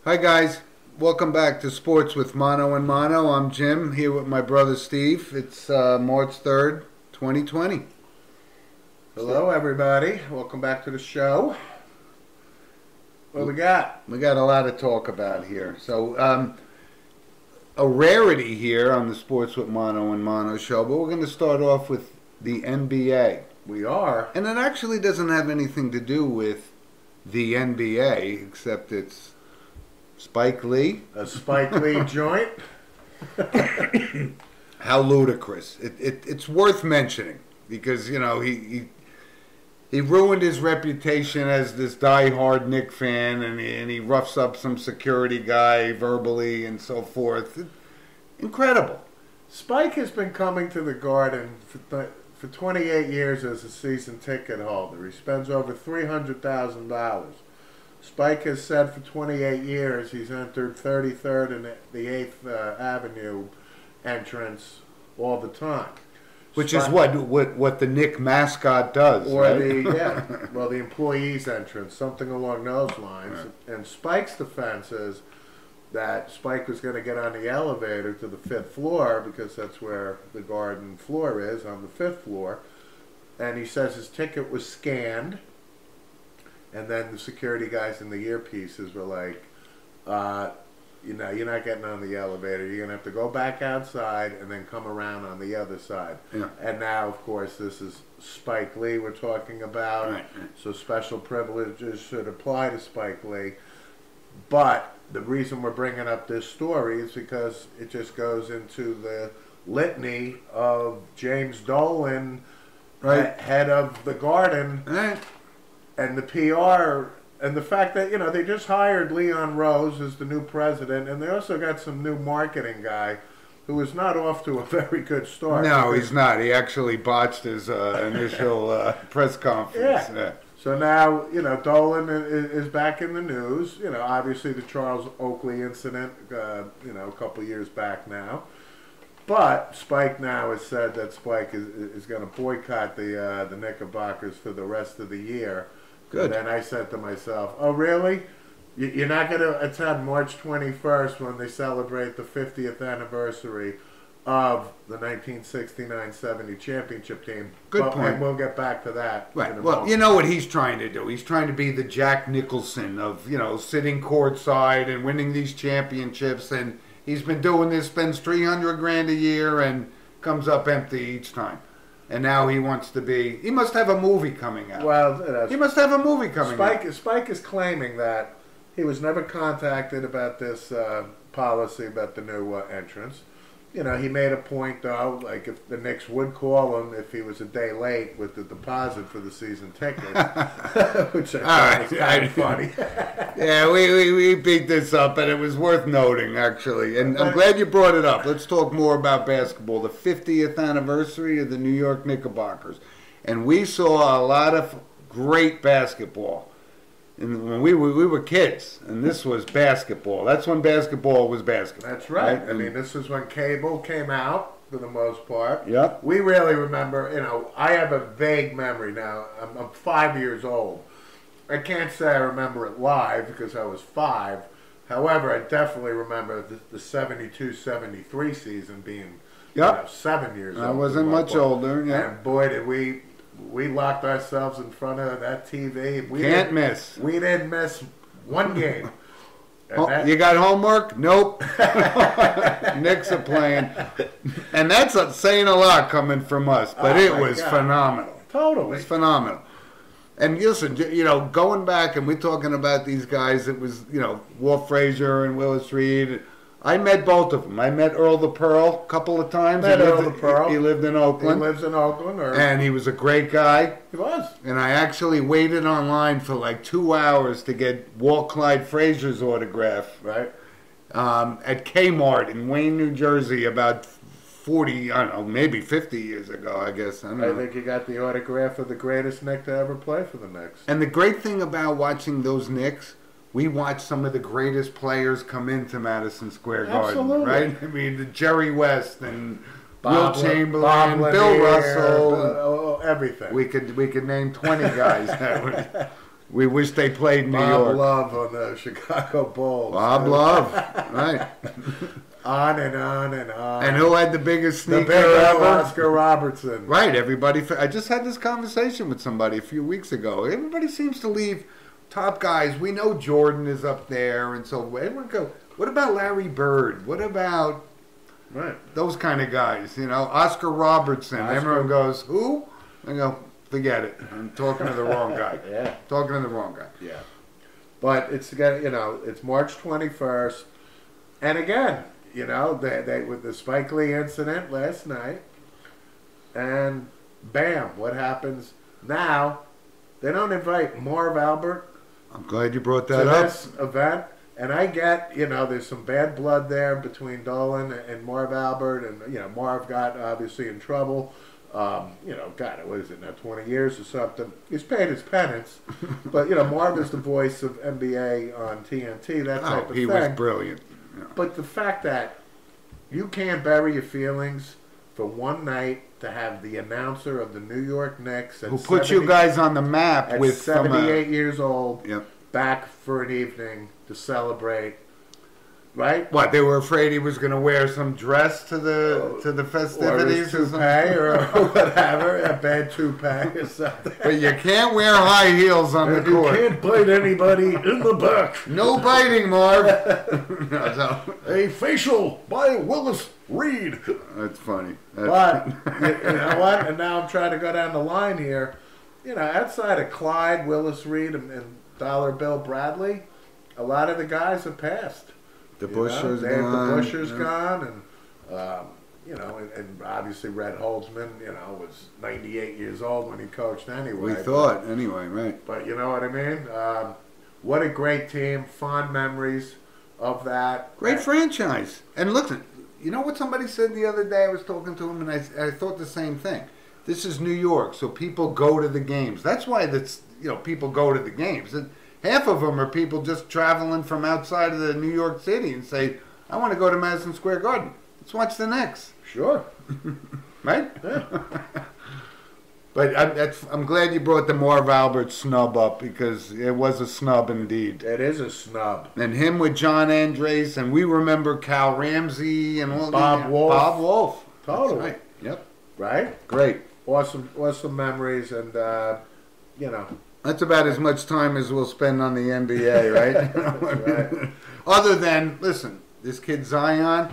Hi guys, welcome back to Sports with Mono and Mono. I'm Jim here with my brother Steve. It's March 3rd, 2020. Hello, everybody. Welcome back to the show. What do we got? We got a lot to talk about here. So, a rarity here on the Sports with Mono and Mono show, but we're going to start off with the NBA. We are. And it actually doesn't have anything to do with the NBA, except it's Spike Lee. A Spike Lee joint. How ludicrous. It's worth mentioning because, you know, he ruined his reputation as this die-hard Knick fan, and he roughs up some security guy verbally and so forth. Incredible. Spike has been coming to the Garden for 28 years as a season ticket holder. He spends over $300,000. Spike has said for 28 years he's entered 33rd and the 8th Avenue entrance all the time. Which is what the Knick mascot does, or right? the employees entrance, something along those lines. Right. And Spike's defense is that Spike was going to get on the elevator to the 5th floor because that's where the Garden floor is, on the 5th floor. And he says his ticket was scanned. And then the security guys in the earpieces were like, you're not getting on the elevator. You're going to have to go back outside and then come around on the other side. Yeah. And now, of course, this is Spike Lee we're talking about. Right. So special privileges should apply to Spike Lee. But the reason we're bringing up this story is because it just goes into the litany of James Dolan, right, head of the Garden, right, and the PR. And the fact that, they just hired Leon Rose as the new president, and they also got some new marketing guy who is not off to a very good start. No, he's not. He actually botched his initial press conference. Yeah. So now, Dolan is back in the news. Obviously the Charles Oakley incident, a couple years back now. But Spike now has said that Spike is going to boycott the Knickerbockers for the rest of the year. Good. And then I said to myself, oh, really? You're not going to attend March 21st when they celebrate the 50th anniversary of the 1969-70 championship team. Good point. And we'll get back to that. Right. Well, you know what he's trying to do? He's trying to be the Jack Nicholson of, sitting courtside and winning these championships. And he's been doing this, spends $300,000 a year and comes up empty each time. And now he wants to be... He must have a movie coming out. Well, he must have a movie coming out. Spike is claiming that he was never contacted about this policy about the new entrance. He made a point, though, like if the Knicks would call him if he was a day late with the deposit for the season ticket, which I thought was kind of funny. Yeah, we beat this up, and it was worth noting, actually. And I'm glad you brought it up. Let's talk more about basketball. The 50th anniversary of the New York Knickerbockers. And we saw a lot of great basketball. And when we were kids, and this was basketball. That's when basketball was basketball. That's right. I mean, this is when cable came out, for the most part. Yep. We really remember, I have a vague memory now. I'm 5 years old. I can't say I remember it live because I was 5. However, I definitely remember the 72-73 season being 7 years old. I wasn't much older, yeah. And boy, did we locked ourselves in front of that TV. Can't miss. We didn't miss one game. You got homework? Nope. Knicks are playing. And that's saying a lot coming from us, but it was phenomenal. Totally. It was phenomenal. And listen, going back, and we're talking about these guys, it was, Walt Frazier and Willis Reed. I met both of them. I met Earl the Pearl a couple of times. Met Earl the Pearl. He lived in Oakland. He lives in Oakland. And he was a great guy. He was. And I actually waited online for like 2 hours to get Walt Clyde Frazier's autograph. Right. At Kmart in Wayne, New Jersey, about 40, I don't know, maybe 50 years ago, I guess. I think you got the autograph of the greatest Knick to ever play for the Knicks. And the great thing about watching those Knicks, we watched some of the greatest players come into Madison Square Garden. Absolutely. Right? I mean, Jerry West and Bill Chamberlain, Bill Russell, everything. We could name 20 guys. We wish they played New Bob York. Love on the Chicago Bulls. Bob Love, right. On and on and on. And who had the biggest the sneaker big ever? Oscar Robertson. Right, everybody. I just had this conversation with somebody a few weeks ago. Everybody seems to leave top guys. We know Jordan is up there, and so everyone go, what about Larry Bird? What about those kind of guys? You know, Oscar Robertson. Everyone goes, who? I go, forget it. I'm talking to the wrong guy. Yeah. Talking to the wrong guy. Yeah. But it's it's March 21st. And again, they with the Spike Lee incident last night, and bam, what happens now? They don't invite Marv Albert. I'm glad you brought that to up. this event, and I get there's some bad blood there between Dolan and Marv Albert, and Marv got obviously in trouble. God, what is it now, 20 years or something? He's paid his penance, but Marv is the voice of NBA on TNT, that type of thing. He was brilliant. Yeah. But the fact that you can't bury your feelings for one night to have the announcer of the New York Knicks who put you guys on the map at with 78 years old, yep, back for an evening to celebrate, right? What, they were afraid he was going to wear some dress to the festivities or toupee or whatever, a bad toupee or something. But you can't wear high heels on the court. You can't bite anybody in the back. No biting, Marv. A facial by Willis Reed. That's funny. But you know what? And now I'm trying to go down the line here. Outside of Clyde, Willis Reed, and Dollar Bill Bradley, a lot of the guys have passed. The Busher's gone. The Busher's gone, and obviously Red Holtzman, was 98 years old when he coached anyway. We thought, anyway, right. But you know what I mean? What a great team. Fond memories of that. Great franchise. And listen, you know what somebody said the other day? I was talking to him, and I thought the same thing. This is New York, so people go to the games. That's why people go to the games. And half of them are people just traveling from outside of the New York City and say, I want to go to Madison Square Garden. Let's watch the Knicks. Sure. Right? Yeah. But I'm glad you brought the Marv Albert snub up, because it was a snub indeed. It is a snub. And him with John Andres, and we remember Cal Ramsey and all Bob Wolf. Bob Wolf. Totally. Right. Yep. Right? Great. Awesome memories, and That's about as much time as we'll spend on the NBA, right? Right. Other than, listen, this kid Zion,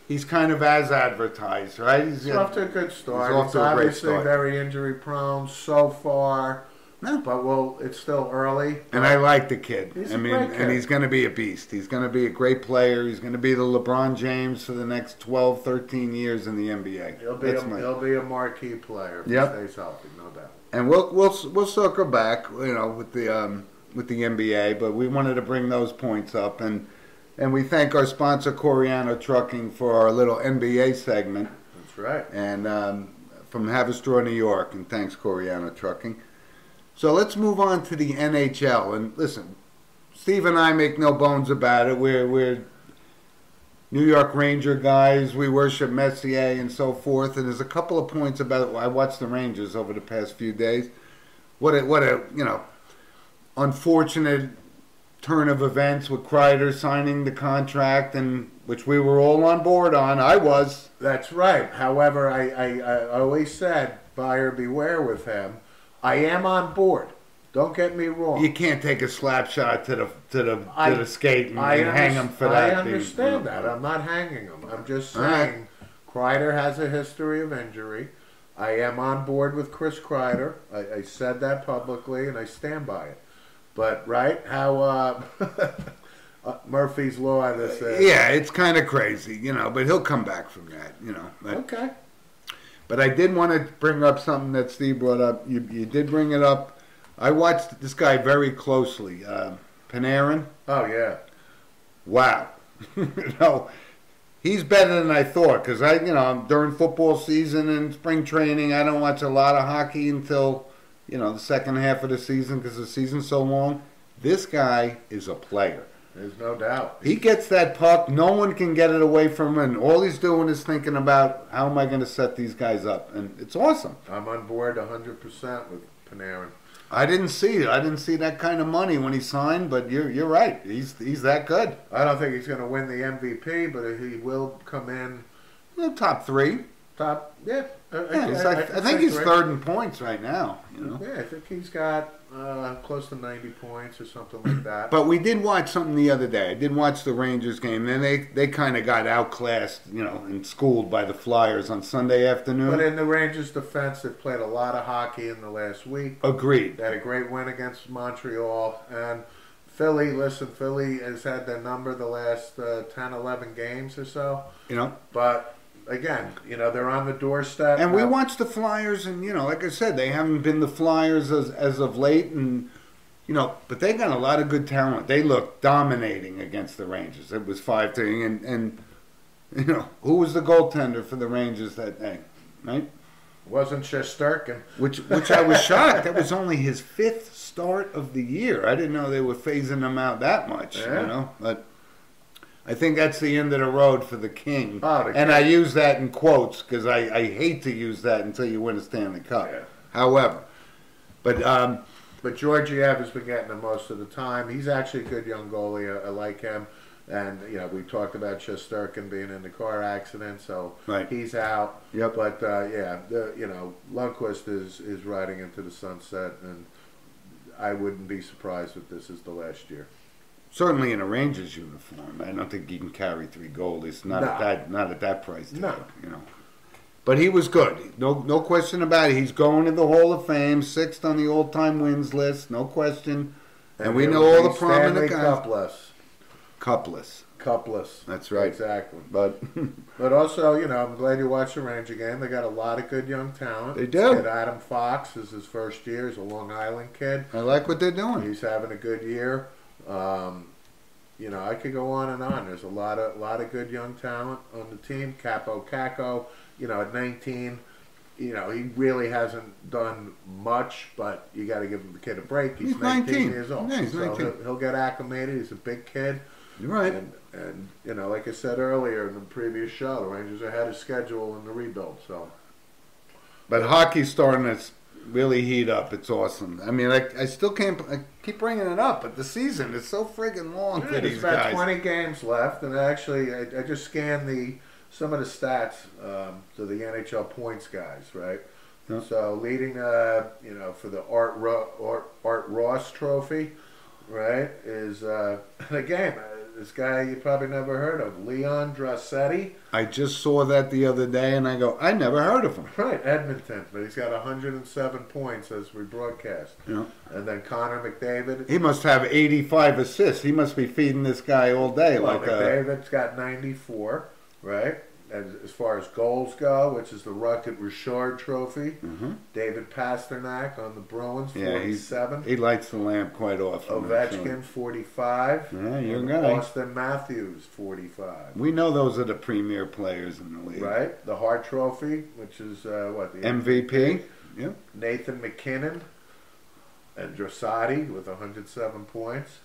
he's kind of as advertised, right? He's off to a good start. He's off to a great obviously start. very injury prone so far. No. But it's still early. And I like the kid. He's a great kid. And he's going to be a beast. He's going to be a great player. He's going to be the LeBron James for the next 12, 13 years in the NBA. He'll be a marquee player if he stays healthy, no doubt. And we'll circle back, with the NBA. But we wanted to bring those points up, and we thank our sponsor Coriano Trucking for our little NBA segment. That's right. And from Haverstraw, New York, and thanks Coriano Trucking. So let's move on to the NHL. And listen, Steve and I make no bones about it. We're New York Ranger guys. We worship Messier and so forth. And there's a couple of points about it. I watched the Rangers over the past few days. What a unfortunate turn of events with Kreider signing the contract, and which we were all on board on. I was. That's right. However, I always said, buyer beware with him. I am on board. Don't get me wrong. You can't take a slap shot to the skate and hang him for that. I understand that. I'm not hanging him. I'm just saying Kreider has a history of injury. I am on board with Chris Kreider. I said that publicly, and I stand by it. But, how Murphy's Law, this is. Yeah, it's kind of crazy, but he'll come back from that, But, okay. But I did want to bring up something that Steve brought up. You did bring it up. I watched this guy very closely, Panarin. Oh, yeah. Wow. He's better than I thought, because during football season and spring training, I don't watch a lot of hockey until, the second half of the season, because the season's so long. This guy is a player. There's no doubt. He gets that puck. No one can get it away from him. And all he's doing is thinking about, how am I going to set these guys up? And it's awesome. I'm on board 100% with Panarin. I didn't see it. I didn't see that kind of money when he signed, but you're right. He's that good. I don't think he's going to win the MVP, but he will come in Top three. top. Yeah, I think he's third in points right now. Yeah, I think he's got close to 90 points or something like that. But we did watch something the other day. I did watch the Rangers game. Then they kind of got outclassed, and schooled by the Flyers on Sunday afternoon. But in the Rangers' defense, they've played a lot of hockey in the last week. Agreed. They had a great win against Montreal. And Philly has had their number the last 10, 11 games or so. But again, they're on the doorstep. And we watched the Flyers, and like I said, they haven't been the Flyers as of late, and but they got a lot of good talent. They looked dominating against the Rangers. It was 5-3, and who was the goaltender for the Rangers that day, right? Wasn't Shesterkin. Which I was shocked. That was only his 5th start of the year. I didn't know they were phasing him out that much. Yeah. But I think that's the end of the road for the King. Oh, the and King. I use that in quotes because I hate to use that until you win a Stanley Cup. Yeah. However, but Georgiev has been getting him most of the time. He's actually a good young goalie. I like him. And, we talked about Shesterkin being in the car accident, so right. He's out. Yep. But, Lundqvist is riding into the sunset, and I wouldn't be surprised if this is the last year. Certainly in a Rangers uniform. I don't think he can carry 3 goalies. Not at that price tag, No. But he was good. No question about it. He's going to the Hall of Fame, 6th on the all-time wins list, no question. And we know all the prominent guys. Cupless. That's right. Exactly. But also, I'm glad you watched the Ranger game. They got a lot of good young talent. They do. Kid Adam Fox is his first year. He's a Long Island kid. I like what they're doing. He's having a good year. I could go on and on. There's a lot of good young talent on the team. Capo Caco, at 19, he really hasn't done much, but you got to give the kid a break. He's 19 years old. Yeah, he's 19. So he'll get acclimated. He's a big kid. You're right. And like I said earlier in the previous show, the Rangers are ahead of schedule in the rebuild. So, but hockey's starting to really heat up. It's awesome. I mean, I still can't. I keep bringing it up, but the season is so friggin' long for these about guys. 20 games left, and actually, I just scanned some of the stats to the NHL points guys, right? Yeah. So leading, for the Art Ross Trophy, right, is the game. This guy you probably never heard of, Leon Draisaitl. I just saw that the other day, and I go, I never heard of him. Right, Edmonton, but he's got 107 points as we broadcast. Yeah. And then Connor McDavid. He must have 85 assists. He must be feeding this guy all day. Well, McDavid's got 94, right? As far as goals go, which is the Rocket Richard Trophy. Mm-hmm. David Pasternak on the Bruins, 47. He lights the lamp quite often. Ovechkin, 45. Yeah, you're guy. Austin Matthews, 45. We know those are the premier players in the league. Right. The Hart Trophy, which is, the MVP. Yep. Nathan McKinnon and Draisaitl with 107 points.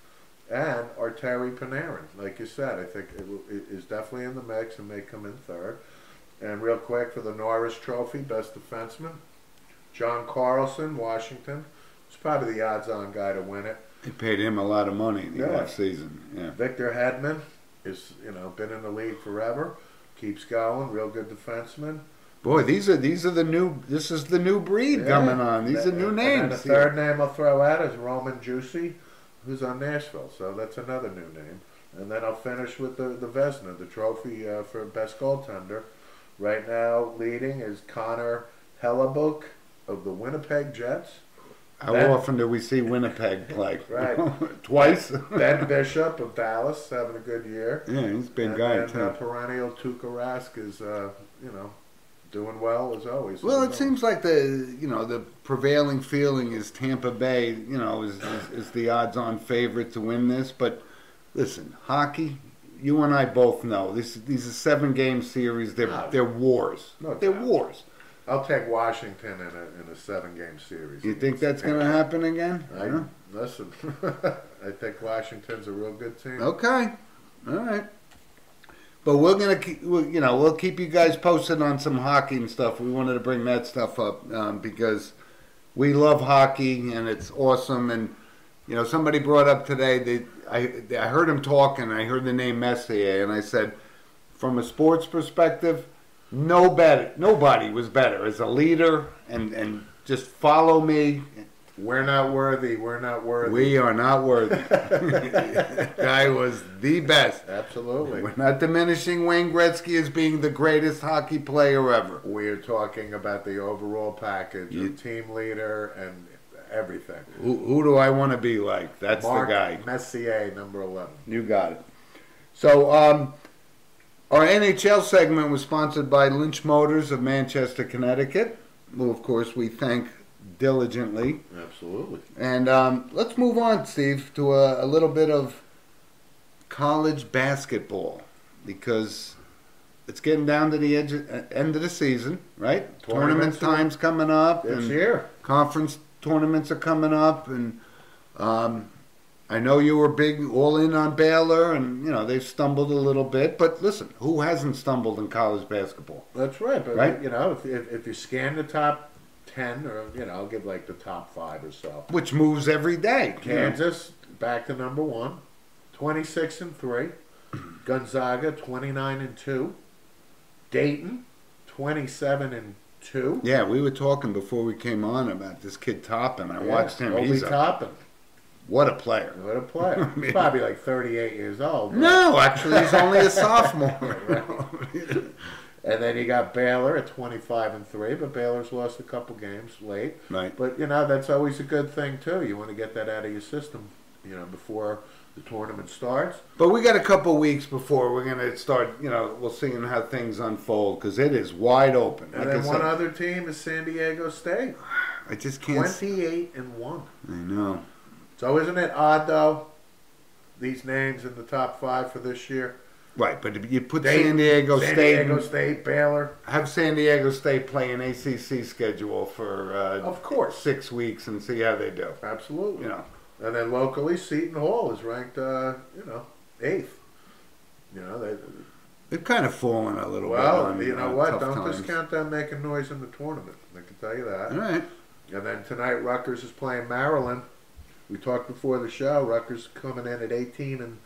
And Arturi Panarin, like you said, I think it is definitely in the mix and may come in third. And real quick for the Norris Trophy, best defenseman, John Carlson, Washington. He's probably the odds-on guy to win it. They paid him a lot of money in the offseason. Yeah. Victor Hedman is, been in the league forever, keeps going, real good defenseman. Boy, these are the new. This is the new breed coming on. These are new names. And the third name I'll throw out is Roman Juicy, who's on Nashville, so that's another new name. And then I'll finish with the Vezina, the trophy for best goaltender. Right now, leading is Connor Hellebuyck of the Winnipeg Jets. How often do we see Winnipeg play? Right. Twice. Ben Bishop of Dallas, having a good year. Yeah, he's a big guy, too. Perennial Tuukka Rask is, doing well as always. Well, it seems like the prevailing feeling is Tampa Bay, is the odds-on favorite to win this. But listen, hockey, you and I both know these are 7-game series. They're wars. They're wars. I'll take Washington in a 7-game series. You think that's going to happen again? Listen, I think Washington's a real good team. Okay, all right. But we'll keep you guys posted on some hockey and stuff. We wanted to bring that stuff up because, we love hockey, and it's awesome. And you know, somebody brought up today that I heard him talking. I heard the name Messier, and I said, from a sports perspective, nobody was better as a leader, and just follow me. We're not worthy. We're not worthy. We are not worthy. That guy was the best. Absolutely. We're not diminishing Wayne Gretzky as being the greatest hockey player ever. We're talking about the overall package of team leader and everything. Who do I want to be like? That's Mark the guy. Messier, number 11. You got it. So, our NHL segment was sponsored by Lynch Motors of Manchester, Connecticut, who, of course, we thank diligently. Absolutely. And let's move on, Steve, to a little bit of college basketball, because it's getting down to the end of the season, right? Tournament time's coming up. It's here. Conference tournaments are coming up, and I know you were big all in on Baylor, and you know they've stumbled a little bit. But listen, who hasn't stumbled in college basketball? That's right. But right? you know, if you scan the top 10, or you know, I'll give like the top 5 or so. Which moves every day. Kansas back to number 1, 26-3. Gonzaga 29-2. Dayton 27-2. Yeah, we were talking before we came on about this kid Toppin. I watched him. Obi Toppin. What a player. What a player. He's probably like 38 years old. No, actually, he's only a sophomore. And then you got Baylor at 25-3, but Baylor's lost a couple games late. Right. But, you know, that's always a good thing, too. You want to get that out of your system, you know, before the tournament starts. But we got a couple weeks before we're going to start, you know, we'll see how things unfold, because it is wide open. And then one other team is San Diego State. I just can't. 28-1. I know. So isn't it odd, though, these names in the top 5 for this year? Right, but if you put San Diego State, Baylor. Have San Diego State play an ACC schedule for of course 6 weeks and see how they do. Absolutely. You know. And then locally, Seton Hall is ranked, 8th. You know, they've kind of fallen a little bit. Well, you know what? Don't times. discount them making noise in the tournament. I can tell you that. All right. And then tonight, Rutgers is playing Maryland. We talked before the show. Rutgers coming in at 18-11.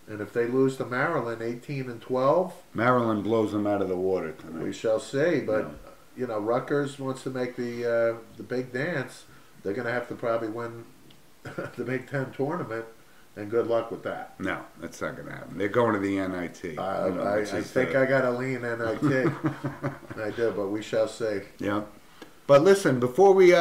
And if they lose to Maryland, 18-12, Maryland blows them out of the water tonight. we shall see. But you know, Rutgers wants to make the big dance. They're going to have to probably win the Big Ten tournament, and good luck with that. No, that's not going to happen. They're going to the NIT. I think I got to lean NIT. I do, but we shall see. Yeah, but listen, before we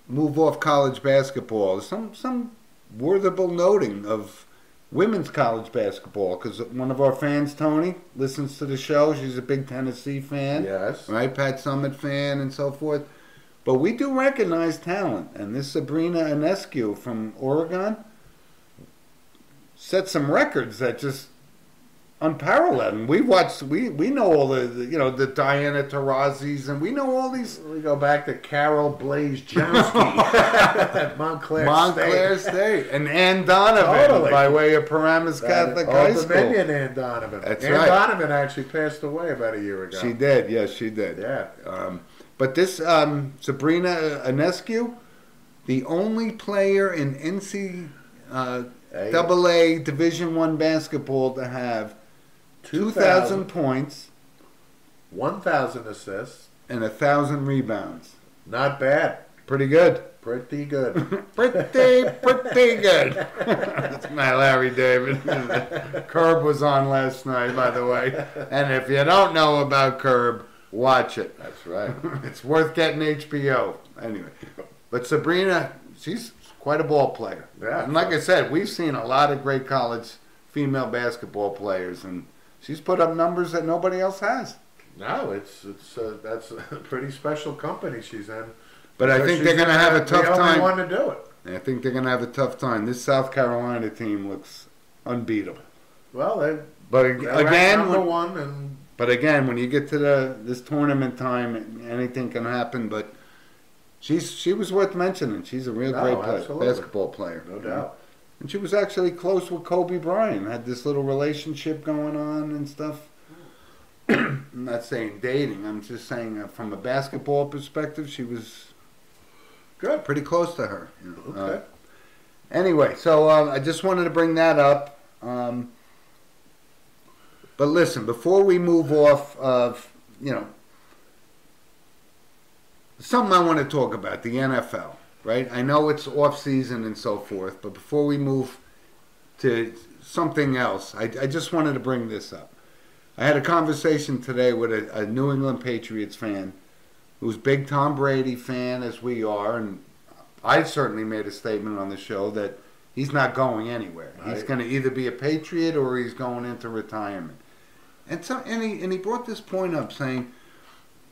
move off college basketball, some worthable noting of women's college basketball, because one of our fans, Tony, listens to the show. She's a big Tennessee fan. Yes. Right, Pat Summitt fan and so forth. But we do recognize talent. And this Sabrina Ionescu from Oregon set some records that just unparalleled. And we know all the Diana Taurasi's, and we know all these. We go back to Carol Blaze Johnsky at Montclair State. And Ann Donovan by way of Paramus Catholic High School. Dominion Ann Donovan. That's Ann right. Donovan actually passed away about a year ago. She did, yes, she did. Yeah. But this Sabrina Ionescu, the only player in NCAA Division I basketball to have 2,000 points, 1,000 assists, and 1,000 rebounds. Not bad. Pretty good. Pretty good. pretty good. That's my Larry David. Curb was on last night, by the way. And if you don't know about Curb, watch it. That's right. It's worth getting HBO. Anyway. But Sabrina, she's quite a ball player. Yeah. And like I said, we've seen a lot of great college female basketball players, and she's put up numbers that nobody else has. No, that's a pretty special company she's in. But I think they're going to have a tough time. The only one to do it. I think they're going to have a tough time. This South Carolina team looks unbeatable. Well, they're again, number one, and but again, when you get to this tournament time, anything can happen. But she was worth mentioning. She's a real great basketball player, no doubt. And she was actually close with Kobe Bryant. Had this little relationship going on and stuff. I'm not saying dating. I'm just saying from a basketball perspective, she was Good. Pretty close to her. Okay. Anyway, so I just wanted to bring that up. But listen, before we move off of, something I want to talk about, the NFL, right? I know it's off season and so forth, but before we move to something else, I just wanted to bring this up. I had a conversation today with a New England Patriots fan who's a big Tom Brady fan, as we are, and I certainly made a statement on the show that he's not going anywhere. He's going to either be a Patriot or he's going into retirement. And he brought this point up saying,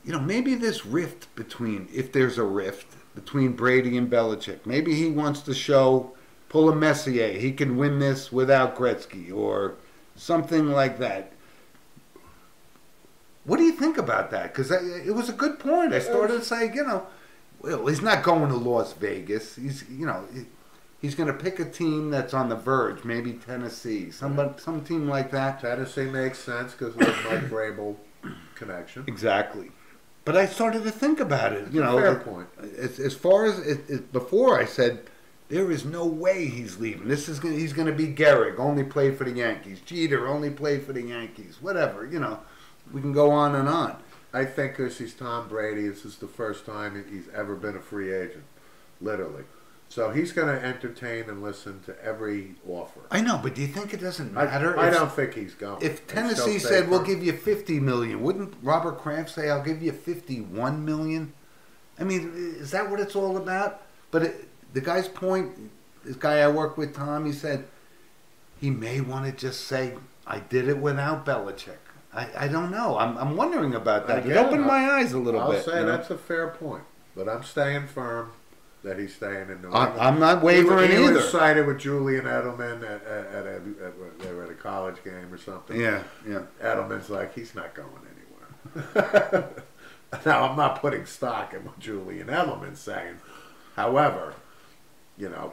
maybe this rift between, if there's a rift between Brady and Belichick, maybe he wants to pull a Messier. He can win this without Gretzky or something like that. What do you think about that? Because it was a good point. I started to say, well, he's not going to Las Vegas. He's going to pick a team that's on the verge, maybe Tennessee, some team like that. Tennessee makes sense because of the Mike Vrabel connection. Exactly. But I started to think about it. Fair point. As far as before, I said there is no way he's leaving. He's going to be Gehrig, only played for the Yankees. Jeter only played for the Yankees. Whatever. We can go on and on. I think because he's Tom Brady, this is the first time he's ever been a free agent, literally. So he's going to entertain and listen to every offer. I know, but do you think it doesn't matter? I don't think he's going. If Tennessee said, we'll give you $50 million, wouldn't Robert Kraft say, I'll give you $51 million? I mean, is that what it's all about? But the guy's point, this guy I work with, Tom, he said, he may want to just say, I did it without Belichick. I don't know. I'm wondering about that. It opened my eyes a little bit. I'll say that's a fair point. But I'm staying firm that he's staying in New England. I'm not wavering either. He was sided with Julian Edelman they were at a college game or something. Yeah. Edelman's like, he's not going anywhere. Now, I'm not putting stock in what Julian Edelman's saying. However,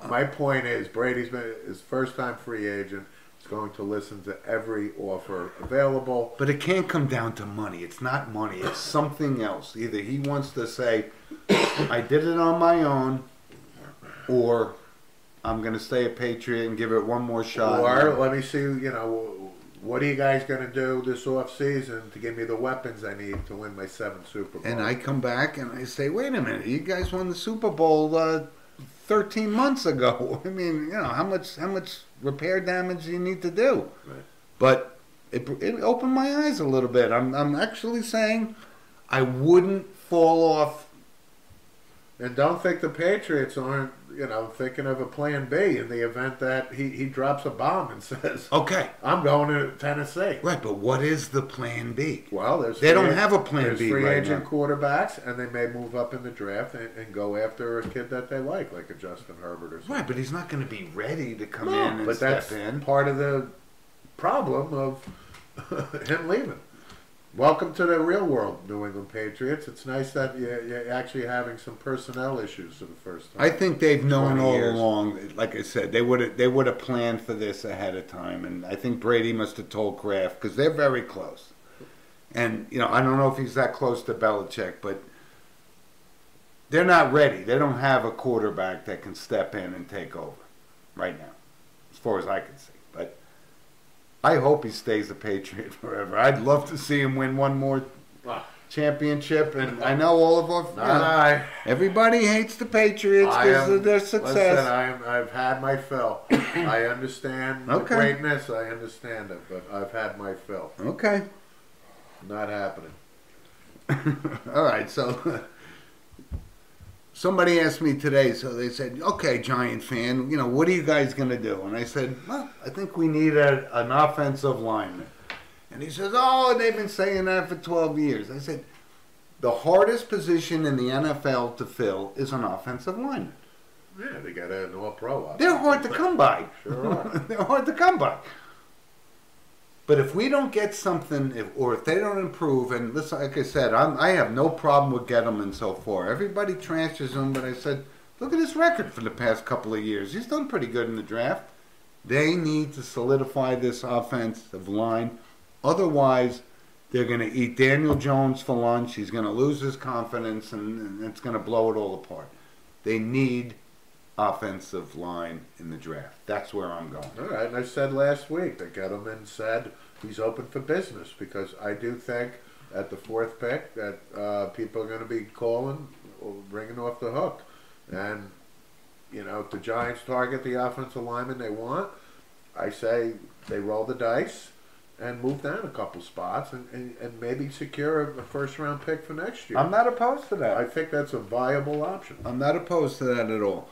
my point is Brady's been his first-time free agent. He's going to listen to every offer available. But it can't come down to money. It's not money. It's something else. Either he wants to say, I did it on my own, or I'm going to stay a Patriot and give it one more shot. Or let me see, what are you guys going to do this off season to give me the weapons I need to win my 7th Super Bowl? And I come back and I say, wait a minute, you guys won the Super Bowl 13 months ago. I mean, how much repair damage do you need to do? Right. But it opened my eyes a little bit. I'm actually saying I wouldn't fall off. And don't think the Patriots aren't, thinking of a plan B in the event that he drops a bomb and says, okay, I'm going to Tennessee. Right, but what is the plan B? Well, they don't have a plan B free right agent now. quarterbacks, and they may move up in the draft and go after a kid that they like a Justin Herbert or something. Right, but he's not going to be ready to come in and but step that's in. Part of the problem of him leaving. Welcome to the real world, New England Patriots. It's nice that you're actually having some personnel issues for the first time. I think they've known all along. Like I said, they would have planned for this ahead of time, and I think Brady must have told Kraft because they're very close. And I don't know if he's that close to Belichick, but they're not ready. They don't have a quarterback that can step in and take over right now, as far as I can see. But I hope he stays a Patriot forever. I'd love to see him win one more championship. And I know all of our everybody hates the Patriots because of their success. Listen, I've had my fill. I understand the greatness. I understand it, but I've had my fill. Okay. Not happening. All right, so somebody asked me today, so they said, okay, Giant fan, what are you guys going to do? And I said, well, I think we need an offensive lineman. And he says, oh, they've been saying that for 12 years. I said, the hardest position in the NFL to fill is an offensive lineman. Yeah, they got an all-pro. They're hard to come by. Sure are. They're hard to come by. But if we don't get something, if they don't improve, and listen, like I said, I have no problem with Gettleman so far. Everybody trashes him, but I said, look at his record for the past couple of years. He's done pretty good in the draft. They need to solidify this offensive line. Otherwise, they're going to eat Daniel Jones for lunch. He's going to lose his confidence, and it's going to blow it all apart. They need offensive line in the draft. That's where I'm going. All right, and I said last week that Gettleman said he's open for business because I do think at the 4th pick that people are going to be calling or ringing off the hook. And, you know, if the Giants target the offensive lineman they want, I say they roll the dice and move down a couple spots and maybe secure a first-round pick for next year. I'm not opposed to that. I think that's a viable option. I'm not opposed to that at all.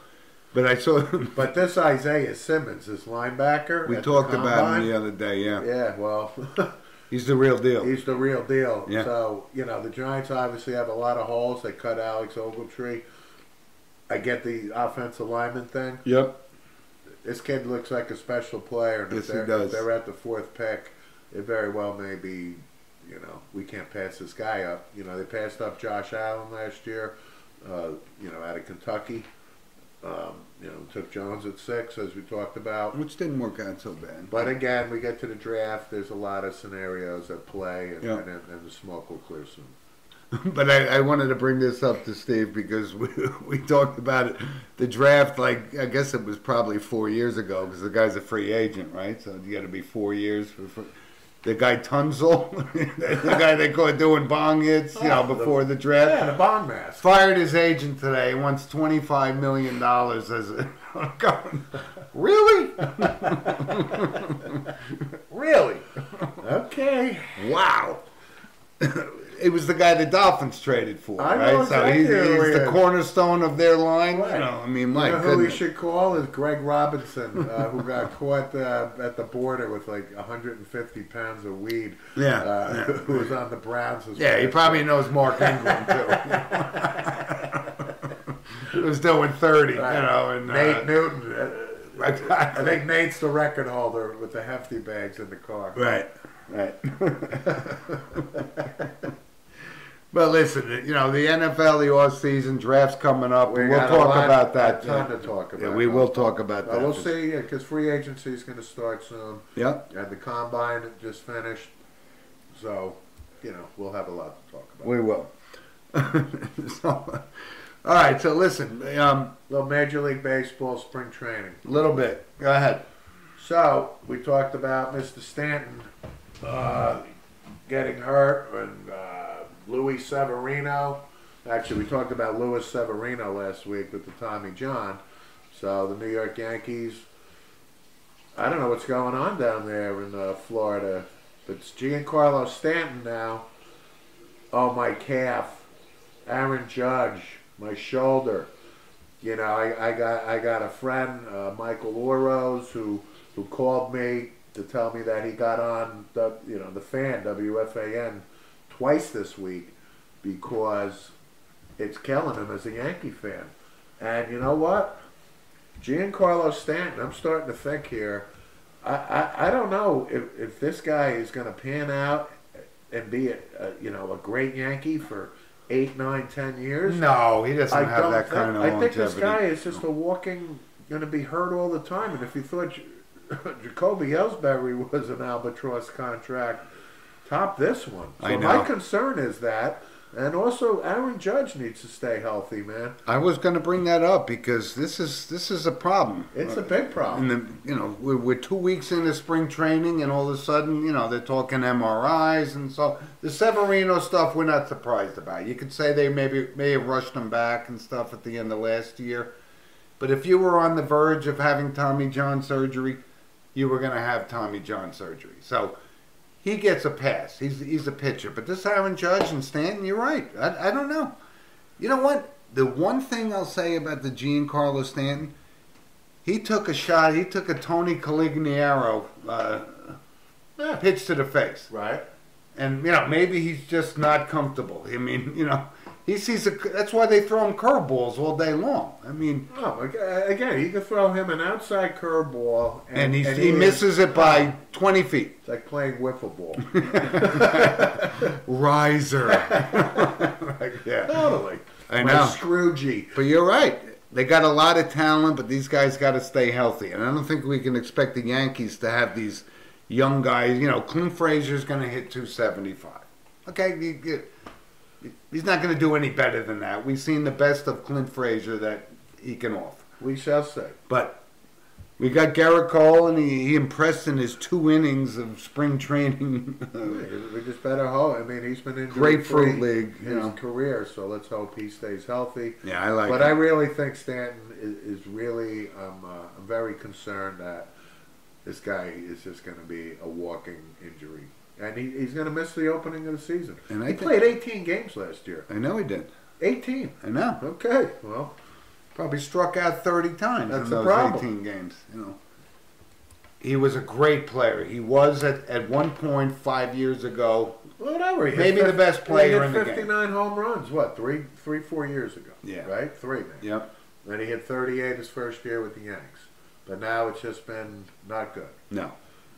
But I saw. But this Isaiah Simmons, this linebacker, We talked about him the other day. Yeah. Yeah, well, He's the real deal. he's the real deal. Yeah. So you know, the Giants obviously have a lot of holes. They cut Alex Ogletree. I get the offensive lineman thing. Yep. This kid looks like a special player. And Yes, he if does. they're at the 4th pick, it very well may be. You know, we can't pass this guy up. You know, they passed up Josh Allen last year. You know, out of Kentucky. You know, took Jones at 6, as we talked about. Which didn't work out so bad. But again, we get to the draft. There's a lot of scenarios at play, and, Yeah. and the smoke will clear soon. But I wanted to bring this up to Steve because we talked about it. The draft, like, I guess it was probably 4 years ago because the guy's a free agent, right? So you got to be 4 years for the guy Tunzel, the guy they caught doing bong hits, you know, before the draft. Yeah, the bong mask. Fired his agent today. Wants $25 million as a. I'm going, really? Really? Okay. Wow. It was the guy the Dolphins traded for, I right? know So exactly he's who he the is. cornerstone of their line. Right. You know, I mean, my You know who we goodness. should call is Greg Robinson, who got caught at the border with like 150 pounds of weed. Yeah. Who was on the Browns. As Yeah, he well. probably knows Mark Ingram too. He was doing 30, Right. you know, and Nate Newton. I Exactly. think Nate's the record holder with the hefty bags in the car. Right. But listen, you know, the NFL, the off-season draft's coming up. We'll got a talk lot- about that. a ton to talk about. Yeah, we will talk about that. We'll see, because free agency is going to start soon. Yep. And the combine just finished. So, you know, we'll have a lot to talk about. We will. So, all right, so listen, Little Major League Baseball spring training. a little bit. Go ahead. So, we talked about Mr. Stanton getting hurt and Luis Severino. Actually, we talked about Luis Severino last week with the Tommy John. So, the New York Yankees, I don't know what's going on down there in Florida. But it's Giancarlo Stanton now. Oh, my calf. Aaron Judge. My shoulder. You know, I got a friend, Michael Oros, who called me to tell me that he got on the fan WFAN twice this week because it's killing him as a Yankee fan. And you know what? Giancarlo Stanton, I'm starting to think here. I don't know if this guy is going to pan out and be a great Yankee for 8, 9, 10 years. No, he doesn't have don't that think- kind of I longevity. think this guy is just a walking, going to be hurt all the time. And if you thought Jacoby Ellsbury was an albatross contract, top this one. So I know. my concern is that, and also Aaron Judge needs to stay healthy, man. I was going to bring that up because this is a problem. It's a big problem. And we're 2 weeks into spring training, and all of a sudden, they're talking MRIs and so the Severino stuff. We're not surprised about. You could say they may have rushed him back and stuff at the end of last year, but if you were on the verge of having Tommy John surgery, you were going to have Tommy John surgery. So he gets a pass. He's a pitcher. But this Aaron Judge and Stanton, you're right. I don't know. You know what? The one thing I'll say about the Giancarlo Stanton, he took a shot. He took a Tony Caligiero pitch to the face. Right. And, maybe he's just not comfortable. I mean, he sees that's why they throw him curveballs all day long. I mean, No, again, you can throw him an outside curveball, and he misses it by 20 feet. It's like playing wiffle ball. Riser. Yeah. Totally. I My know. Scroogey. But you're right. They got a lot of talent, but these guys got to stay healthy. And I don't think we can expect the Yankees to have these young guys. Clint Frazier's going to hit 275. Okay, he's not going to do any better than that. We've seen the best of Clint Frazier that he can offer. We shall see. But we got Garrett Cole, and he impressed in his 2 innings of spring training. We just better hope. I mean, he's been in Grapefruit League his career, so let's hope he stays healthy. Yeah, I like. But I really think Stanton is really. I'm very concerned that this guy is just going to be a walking injury, and he's going to miss the opening of the season. And he played 18 games last year. I know he did. 18. I know. Okay. Well, probably struck out 30 times that's in the those problem. 18 games. You know, he was a great player. He was at one point 5 years ago. Whatever. Maybe the best player in the game. 59 home runs. What? 4 years ago. Yeah. Right. 3 maybe. Yep. Then he hit 38 his first year with the Yanks. But now it's just been not good. No.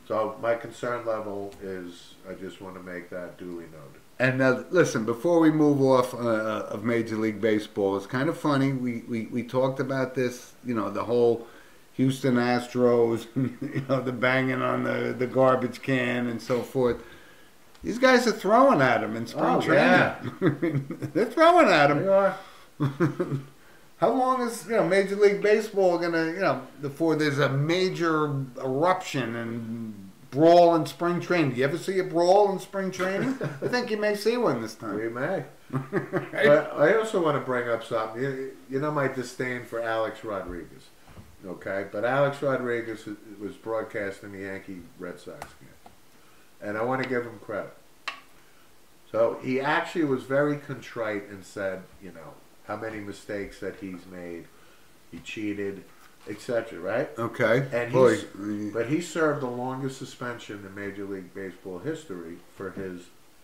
So my concern level is, I just want to make that duly noted. And listen, before we move off of Major League Baseball, it's kind of funny. We talked about this, you know, the whole Houston Astros, you know, the banging on the garbage can and so forth. These guys are throwing at him in spring training. Yeah. They're throwing at him. They are. How long is Major League Baseball gonna before there's a major eruption and brawl in spring training? Do you ever see a brawl in spring training? I think you may see one this time. We may. But I also want to bring up something. You know my disdain for Alex Rodriguez. Okay, but Alex Rodriguez was broadcasting the Yankee Red Sox game, and I want to give him credit. So he actually was very contrite and said, how many mistakes that he's made, he cheated, etc. Right? Okay. And but he served the longest suspension in Major League Baseball history for his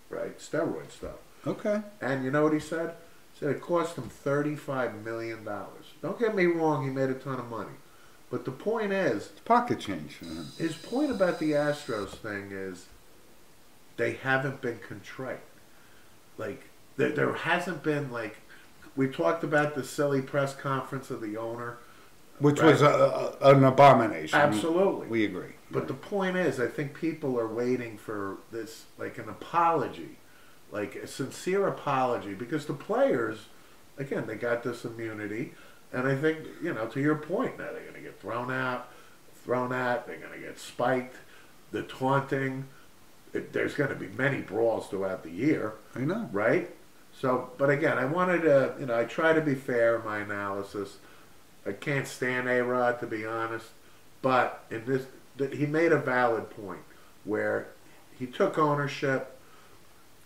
steroid stuff. Okay. And you know what he said? He said it cost him $35 million. Don't get me wrong, he made a ton of money. But the point is, it's pocket change. His point about the Astros thing is they haven't been contrite. Like, there hasn't been, we talked about the silly press conference of the owner. Which was an abomination. Absolutely. We agree. But the point is, I think people are waiting for this, an apology, a sincere apology, because the players, again, they got this immunity, and I think, to your point, now they're going to get thrown at, they're going to get spiked, the taunting, there's going to be many brawls throughout the year. I know. Right? So, but again, I wanted to, I try to be fair in my analysis. I can't stand A-Rod, to be honest, but in this, he made a valid point where he took ownership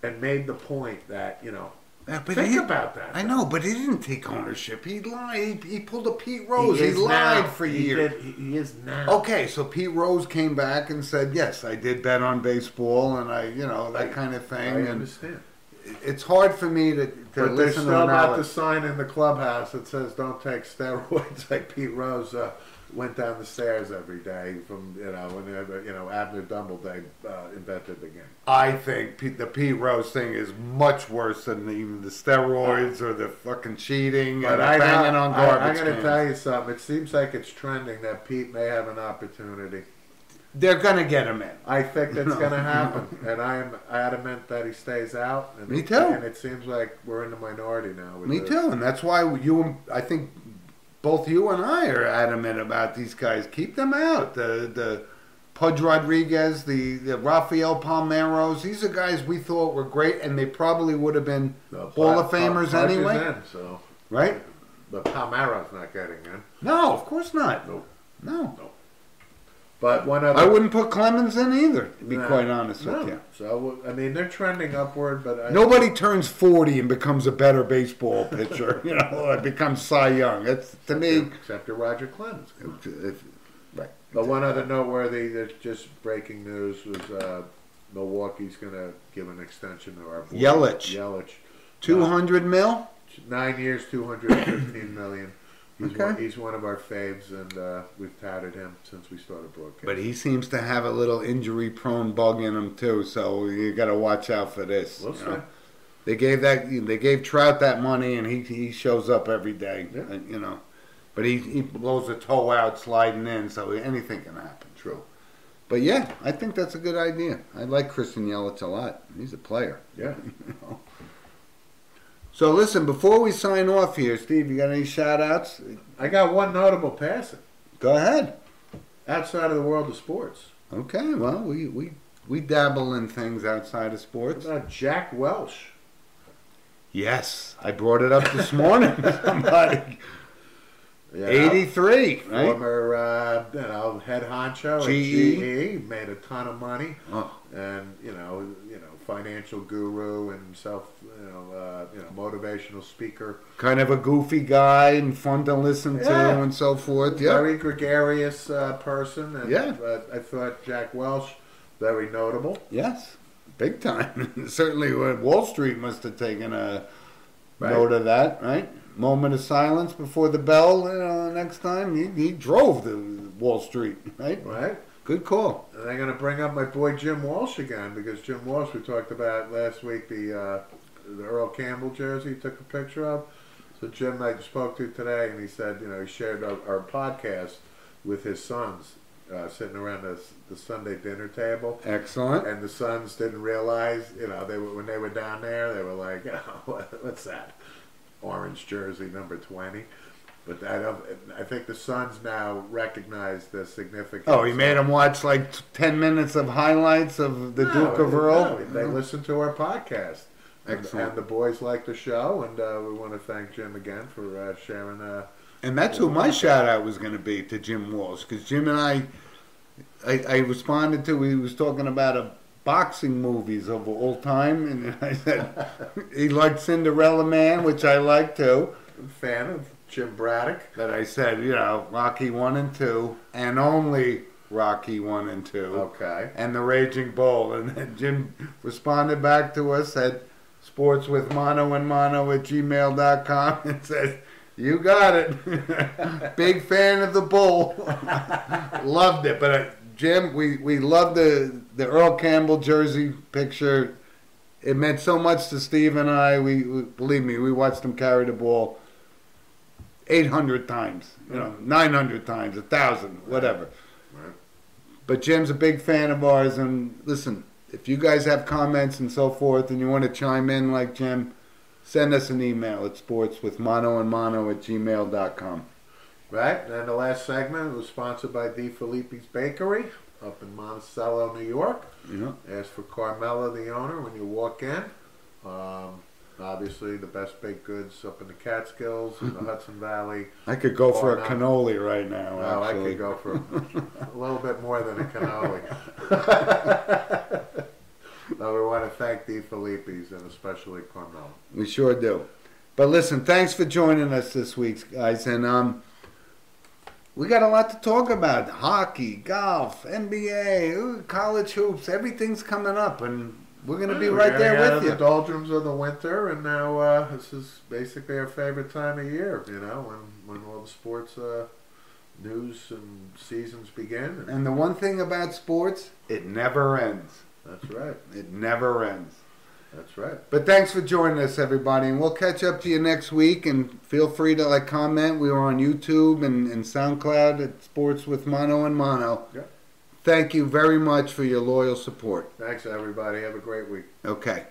and made the point that, think about that. I know, but he didn't take ownership. He lied. He pulled a Pete Rose. He lied for years. He is now. Okay, so Pete Rose came back and said, yes, I did bet on baseball and that kind of thing. I understand. It's hard for me to but listen to there's still analysis. not the sign in the clubhouse that says don't take steroids, like Pete Rose went down the stairs every day from, when Abner Doubleday invented the game. I think the Pete Rose thing is much worse than even the steroids or the fucking cheating and banging on garbage I'm going to cans. tell you something. It seems like it's trending that Pete may have an opportunity. They're going to get him in. I think that's going to happen, and I am adamant that he stays out. And Me too. And it seems like we're in the minority now. Me too, and that's why I think both you and I are adamant about these guys. Keep them out. The Pudge Rodriguez, the Rafael Palmeiros, these are guys we thought were great, and they probably would have been Hall of Famers anyway. So right? But Palmeiro's not getting in. No, of course not. Nope. No. But one other, I wouldn't put Clemens in either, to be quite honest with you. So, I mean, they're trending upward, but... Nobody turns 40 and becomes a better baseball pitcher, or becomes Cy Young. That's, to me... Except for Roger Clemens. Right. But one other noteworthy, just breaking news, was Milwaukee's going to give an extension to our boy. Yelich. 200 mil? 9 years, $215 million. Okay. He's one of our faves, and we've touted him since we started broadcasting. But he seems to have a little injury-prone bug in him too, so you got to watch out for this. We'll see. They gave Trout that money, and he shows up every day. Yeah. But he blows a toe out sliding in, so anything can happen. True. But yeah, I think that's a good idea. I like Christian Yelich a lot. He's a player. Yeah. So listen, before we sign off here, Steve, you got any shout-outs? I got one notable passing Go ahead. outside of the world of sports. Okay, well, we dabble in things outside of sports. What about Jack Welch? Yes, I brought it up this morning. Somebody. You know, 83, right? Former, head honcho at GE, made a ton of money, and financial guru and motivational speaker. Kind of a goofy guy and fun to listen to and so forth. Yeah, very gregarious person. And, I thought Jack Welch very notable. Yes, big time. Certainly, Wall Street must have taken a note of that, right? Moment of silence before the bell. Next time he drove the Wall Street, right? Right. Good call. And I'm going to bring up my boy Jim Walsh again, because Jim Walsh, we talked about last week, the Earl Campbell jersey he took a picture of. So Jim I spoke to today, and he said, he shared our podcast with his sons, sitting around the Sunday dinner table. Excellent. And the sons didn't realize, when they were down there, they were like, what's that? Orange jersey number 20. But I think the Suns now recognize the significance. Oh, he made them watch like 10 minutes of highlights of the Duke of Earl? No, they listen to our podcast. Excellent. And the boys like the show, and we want to thank Jim again for sharing. And that's who my shout-out was going to be, to Jim Walsh, because Jim and I responded to, he was talking about boxing movies of all time, and I said he liked Cinderella Man, which I like too. Fan of Jim Braddock. That I said, Rocky 1 and 2, and only Rocky 1 and 2. Okay. And the Raging Bull. And then Jim responded back to us at sportswithmano@gmail.com and says, you got it. Big fan of the Bull. Loved it. But Jim, we loved the Earl Campbell jersey picture. It meant so much to Steve and I. We believe me, we watched him carry the ball 800 times, 900 times, 1,000, whatever. Right. But Jim's a big fan of ours, and listen, if you guys have comments and so forth, and you want to chime in like Jim, send us an email at sportswithmano@gmail.com. Right, and the last segment was sponsored by D. Filippi's Bakery up in Monticello, New York. Yeah. Ask for Carmela, the owner, when you walk in. Obviously, the best baked goods up in the Catskills, in the Hudson Valley. I could go for a cannoli right now, No, actually. I could go for a little bit more than a cannoli. So we want to thank D. Filippi's and especially Carmela. We sure do. But listen, thanks for joining us this week, guys. And we got a lot to talk about. Hockey, golf, NBA, college hoops. Everything's coming up, and we're going to be right there with you. The doldrums of the winter, and now this is basically our favorite time of year, when all the sports news and seasons begin. And the one thing about sports, it never ends. That's right. It never ends. That's right. But thanks for joining us, everybody, and we'll catch up to you next week. And feel free to comment. We are on YouTube and SoundCloud at Sports with Mano and Mano. Yep. Thank you very much for your loyal support. Thanks, everybody. Have a great week. Okay.